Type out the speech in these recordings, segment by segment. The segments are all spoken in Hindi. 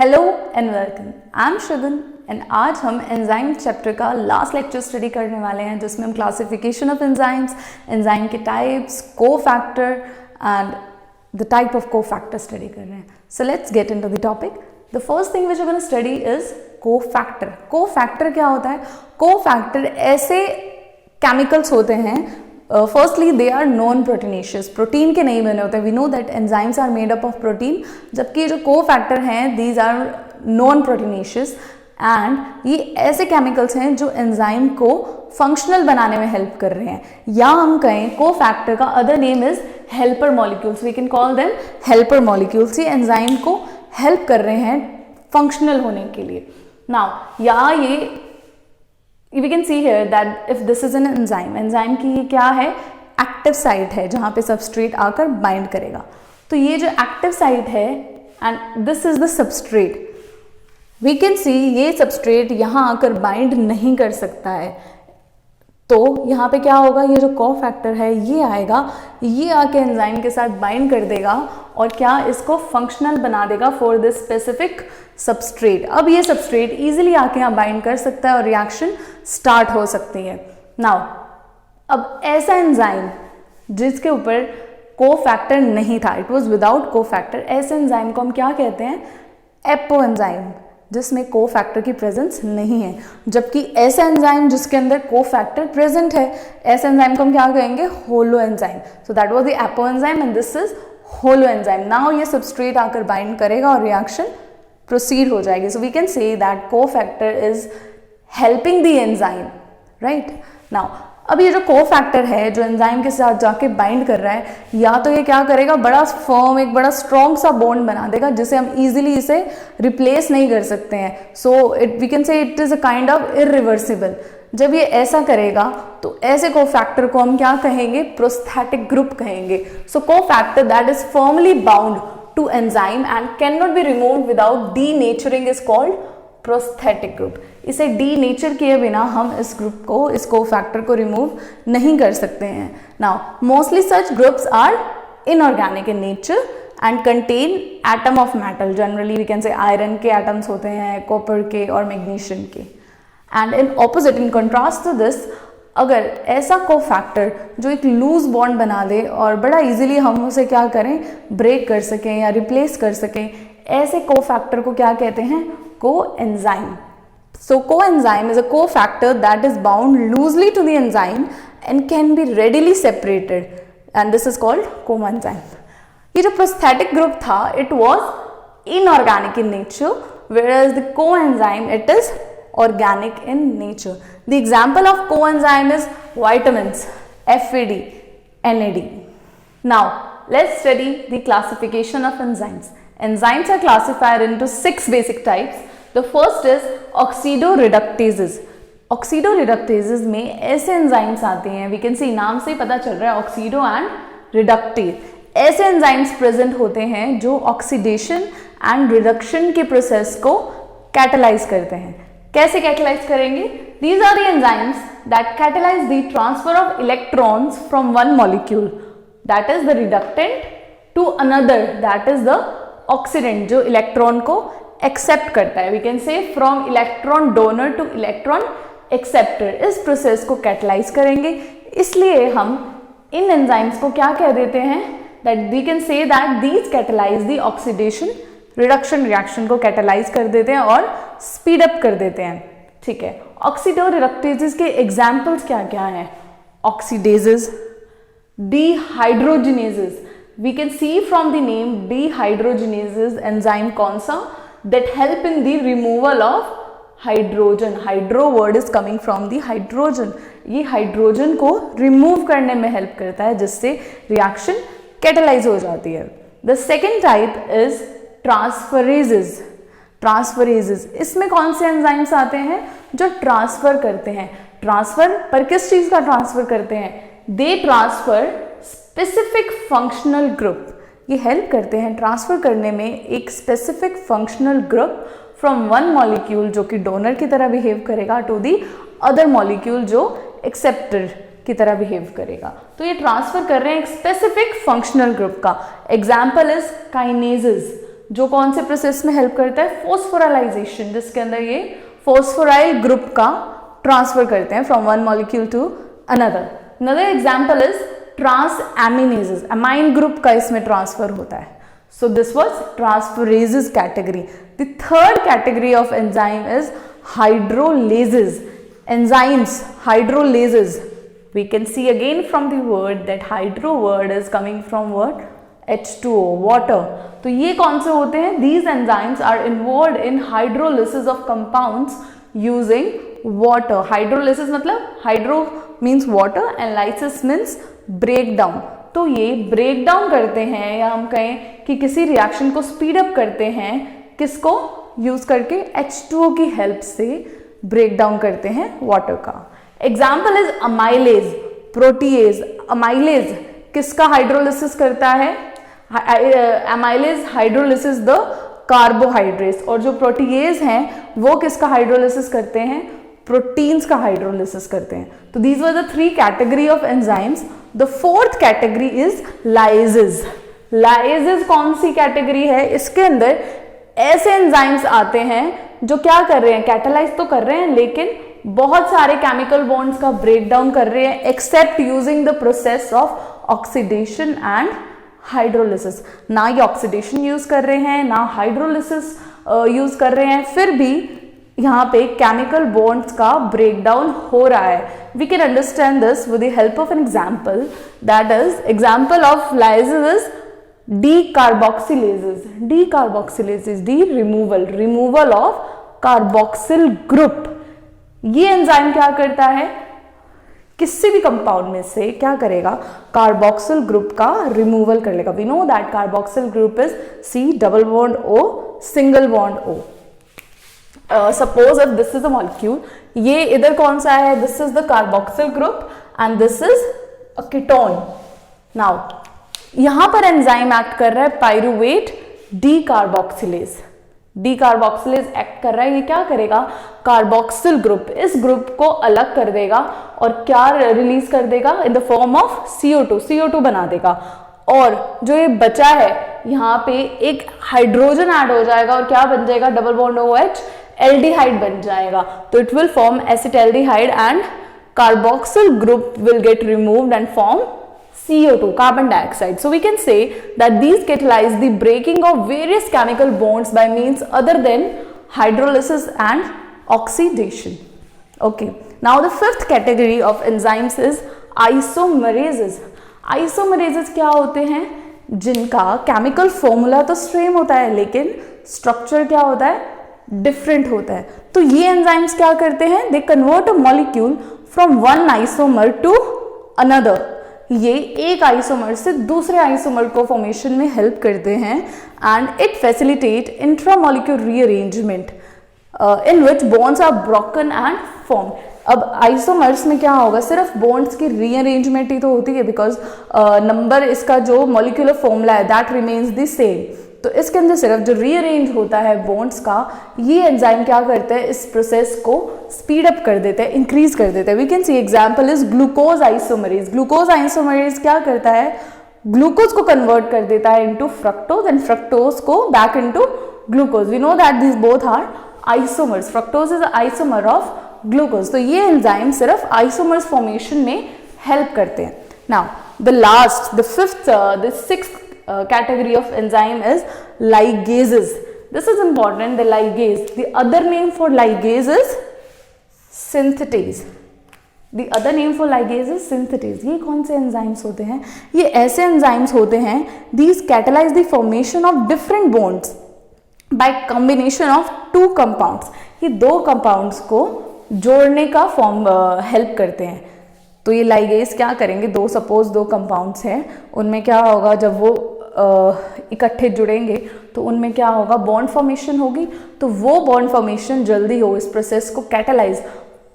Hello and welcome, I am Shagun and आज हम एंजाइम चैप्टर का लास्ट लेक्चर स्टडी करने वाले हैं जिसमें हम क्लासिफिकेशन ऑफ एंजाइम्स, एंजाइम के types, cofactor and the type of cofactor study कर रहे हैं. So let's get into the topic. The first thing which we are gonna study is cofactor. Cofactor क्या होता है? कोफैक्टर ऐसे केमिकल्स होते हैं, firstly they are non proteinaceous, protein के नहीं बने होते. We know that enzymes are made up of protein, जबकि जो कोफैक्टर हैं these are non proteinaceous and ये ऐसे केमिकल्स हैं जो एंजाइम को फंक्शनल बनाने में हेल्प कर रहे हैं. या हम कहें कोफैक्टर का other name is helper molecules. We can call them helper molecules. ये एंजाइम को हेल्प कर रहे हैं फंक्शनल होने के लिए. नाउ या ये we can see here that if this is an enzyme, enzyme की ये क्या है? एक्टिव साइट है जहां पे सबस्ट्रेट आकर बाइंड करेगा. तो ये जो एक्टिव साइट है and this is the substrate. We can see ये सबस्ट्रेट यहां आकर बाइंड नहीं कर सकता है. तो यहाँ पे क्या होगा? ये जो कोफैक्टर है ये आएगा, ये आके एंजाइम के साथ बाइंड कर देगा और क्या इसको फंक्शनल बना देगा फॉर दिस स्पेसिफिक सबस्ट्रेट. अब ये सबस्ट्रेट इजीली आके यहाँ बाइंड कर सकता है और रिएक्शन स्टार्ट हो सकती है. नाउ अब ऐसा एंजाइम जिसके ऊपर कोफैक्टर नहीं था, इट वाज विदाउट कोफैक्टर, ऐसे एंजाइम को हम क्या कहते हैं? एपोएंजाइम, जिसमें कोफैक्टर की प्रेजेंस नहीं है. जबकि ऐसा एंजाइम जिसके अंदर कोफैक्टर प्रेजेंट है, ऐसे एंजाइम को हम क्या कहेंगे? Holoenzyme. So that was the apoenzyme and this is holoenzyme. Now ये सबस्ट्रेट आकर बाइंड करेगा और रिएक्शन प्रोसीड हो जाएगी. So we can say that cofactor is helping the enzyme, right. Now अब ये जो कोफैक्टर है जो एंजाइम के साथ जाके बाइंड कर रहा है, या तो ये क्या करेगा? बड़ा फर्म, एक बड़ा स्ट्रॉन्ग सा बॉन्ड बना देगा जिसे हम इजीली इसे रिप्लेस नहीं कर सकते हैं. So it we can say it is a kind of irreversible. जब ये ऐसा करेगा तो ऐसे कोफैक्टर को हम क्या कहेंगे? प्रोस्थेटिक ग्रुप कहेंगे. So cofactor that is firmly bound to enzyme and cannot be removed without denaturing is called prosthetic group. इसे डीनेचर किए बिना हम इस ग्रुप को, इस कोफैक्टर को रिमूव नहीं कर सकते हैं. Now mostly such groups are inorganic in nature and contain atom of metal. Generally we can say iron के एटम्स होते हैं, कॉपर के और मैग्नीशियम के. And in opposite, in contrast to this, अगर ऐसा कोफैक्टर जो एक लूज बॉन्ड बना दे और बड़ा इजीली हम उसे क्या करें? ब्रेक कर सकें या रिप्लेस कर सकें, ऐसे कोफैक्टर को क्या कहते हैं? Coenzyme. So coenzyme is a cofactor that is bound loosely to the enzyme and can be readily separated, and this is called coenzyme. ये जो prosthetic group था, it was inorganic in nature, whereas the coenzyme it is organic in nature. The example of coenzyme is vitamins, FAD, NAD. Now let's study the classification of enzymes. Enzymes are classified into 6 basic types. The first is Oxido Reductases. Oxido Reductases में ऐसे एंजाइम्स आते हैं, वी कैन सी नाम से ही पता चल रहा है, ऑक्सीडो एंड रिडक्टेज. ऐसे एंजाइम्स प्रेजेंट होते हैं जो ऑक्सीडेशन एंड रिडक्शन के प्रोसेस को कैटलाइज करते हैं. कैसे कैटलाइज करेंगे? These are the enzymes that catalyze the transfer of electrons from one molecule, that is the reductant, to another, that is the oxidant, जो इलेक्ट्रॉन को एक्सेप्ट करता है. We can say from electron donor to electron acceptor. इस प्रोसेस को कैटलाइज करेंगे. इसलिए हम इन एंजाइम्स को क्या कह देते हैं? That we can say that these catalyse the oxidation reduction reaction को कैटलाइज कर देते हैं और स्पीड अप कर देते हैं. ठीक है. ऑक्सीडो रिडक्टेजेस के एग्जाम्पल्स क्या क्या हैं? Oxidases, dehydrogenases. We can see from the name dehydrogenases enzyme कौन सा? that help in the removal of hydrogen. Hydro word is coming from the hydrogen. ये हाइड्रोजन को रिमूव करने में हेल्प करता है जिससे रिएक्शन कैटलाइज हो जाती है. The second type is transferases. Transferases इसमें कौन से एंजाइम्स आते हैं? जो ट्रांसफर करते हैं. ट्रांसफर पर किस चीज का ट्रांसफर करते हैं? They transfer specific functional group. ये हेल्प करते हैं ट्रांसफर करने में एक specific functional group from one molecule जो कि डोनर की तरह बिहेव करेगा टू दी अदर मॉलिक्यूल जो एक्सेप्टर की तरह बिहेव करेगा. तो ये ट्रांसफर कर रहे हैं एक स्पेसिफिक फंक्शनल ग्रुप का. Example is kinases. जो कौन से प्रोसेस में हेल्प करता है, फोस्फोराइलेशन, जिसके अंदर ये फोस्फोराइल ग्रुप का ट्रांसफर करते हैं from one molecule to another. Another example is transaminases, amine group का इसमें ट्रांसफर होता है. So this was transferases category. The third category of enzyme is hydrolases. Enzymes, hydrolases. We can see again from the word that hydro word is coming from what? H2O, water. तो ये कौन से होते हैं? These enzymes are involved in hydrolysis of compounds using water. Hydrolysis मतलब hydro means water and lysis means breakdown. तो ये ब्रेक डाउन करते हैं, या हम कहें कि किसी रिएक्शन को स्पीड अप करते हैं, किसको यूज करके? H2O की हेल्प से ब्रेक डाउन करते हैं वाटर का. Example is amylase, protease. Amylase किसका हाइड्रोलिसिस करता है? Amylase hydrolysis the carbohydrates. और जो प्रोटीएज हैं वो किसका हाइड्रोलिसिस करते हैं? प्रोटीन्स का हाइड्रोलिसिस करते हैं. तो these were the three category of enzymes. The fourth category is lyases. Lyases कौन सी कैटेगरी है? इसके अंदर ऐसे एंजाइम्स आते हैं जो क्या कर रहे हैं? कैटालाइज तो कर रहे हैं, लेकिन बहुत सारे केमिकल बॉन्ड्स का ब्रेक डाउन कर रहे हैं, except using the process of oxidation and hydrolysis. ना ये ऑक्सीडेशन यूज कर रहे हैं, ना हाइड्रोलिसिस यूज कर रहे हैं, फिर भी यहाँ पे केमिकल बॉन्ड्स का ब्रेकडाउन हो रहा है. We can understand this with the help of an example. That is example of lyases is decarboxylases. Decarboxylases, de removal of carboxyl group. ये एंजाइम क्या करता है? किसी भी कंपाउंड में से क्या करेगा? कार्बोक्सिल ग्रुप का रिमूवल कर लेगा. We know that carboxyl group is C double bond O single bond O. Suppose if this is a molecule, ये इधर कौन सा है? This is the carboxyl group and this is a ketone. Now यहां पर एंजाइम एक्ट कर रहा है पायरुवेट डीकार्बोक्सिलेज. डीकार्बोक्सिलेज एक्ट कर रहा है, ये क्या करेगा? कार्बोक्सिल ग्रुप, इस ग्रुप को अलग कर देगा और क्या रिलीज कर देगा? इन the form of CO2. CO2 बना देगा. और जो ये बचा है यहाँ पे एक हाइड्रोजन ऐड हो जाएगा और क्या बन जाएगा? डबल बॉन्ड OH एल्डिहाइड बन जाएगा. तो it will form acetaldehyde and carboxyl group will get removed and form CO2, carbon dioxide. So we can say that these catalyze the breaking of various chemical bonds by means other than hydrolysis and oxidation. Okay. Now the fifth category of enzymes is isomerases. Isomerases क्या होते हैं? जिनका केमिकल फॉर्मूला तो सेम होता है, लेकिन स्ट्रक्चर क्या होता है? डिफरेंट होता है. तो ये एंजाइम्स क्या करते हैं? They convert a molecule from one isomer to another. ये एक आइसोमर से दूसरे आइसोमर को फॉर्मेशन में हेल्प करते हैं and it facilitate intramolecular rearrangement in which bonds are broken and form. अब आइसोमर्स में क्या होगा? सिर्फ बॉन्ड्स की रीअरेंजमेंट ही तो होती है, बिकॉज नंबर इसका जो मॉलिक्यूलर फॉर्मूला है दैट रिमेन्स द सेम. तो इसके अंदर सिर्फ जो रीअरेंज होता है बॉन्ड्स का, ये एंजाइम क्या करते हैं? इस प्रोसेस को स्पीड अप कर देते हैं, इंक्रीज कर देते हैं. We can see example is glucose isomerase. Glucose isomerase क्या करता है? ग्लूकोज को कन्वर्ट कर देता है इनटू फ्रक्टोज एंड फ्रक्टोज को back into glucose. We know that this both are isomers. Fructose is isomer of glucose. तो ये एंजाइम सिर्फ आइसोमर्स फॉर्मेशन में हेल्प करते हैं. Now the last, the fifth, the sixth category of enzyme is ligases. This is important, the ligase. The other name for ligase is synthetase. The other name for ligase is synthetase. ये कौन से enzymes होते हैं? ये ऐसे enzymes होते हैं, these catalyze the formation of different bonds by combination of two compounds. ये दो compounds को जोड़ने का फॉर्म हेल्प करते हैं. तो ये लाइगेज क्या करेंगे? सपोज दो कंपाउंड्स हैं, उनमें क्या होगा? जब वो इकट्ठे जुड़ेंगे तो उनमें क्या होगा? बॉन्ड फॉर्मेशन होगी. तो वो बॉन्ड फॉर्मेशन जल्दी हो, इस प्रोसेस को कैटालाइज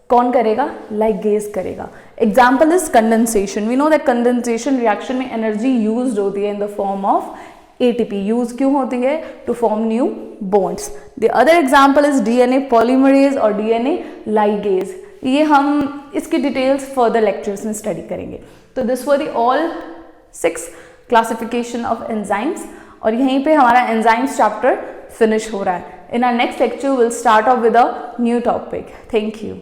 कौन करेगा? लाइगेज करेगा. Example is condensation. We know that condensation reaction में एनर्जी यूज होती है in the form of ATP. Use क्यों होती है? To form new bonds. The other example is DNA polymerase और DNA लाइगेज. ये हम इसकी डिटेल्स फर्दर लेक्चर्स में स्टडी करेंगे. तो this were the all 6 classification of enzymes. और यहीं पे हमारा एंजाइम्स चैप्टर फिनिश हो रहा है. In our next lecture will start off with a new topic. Thank you.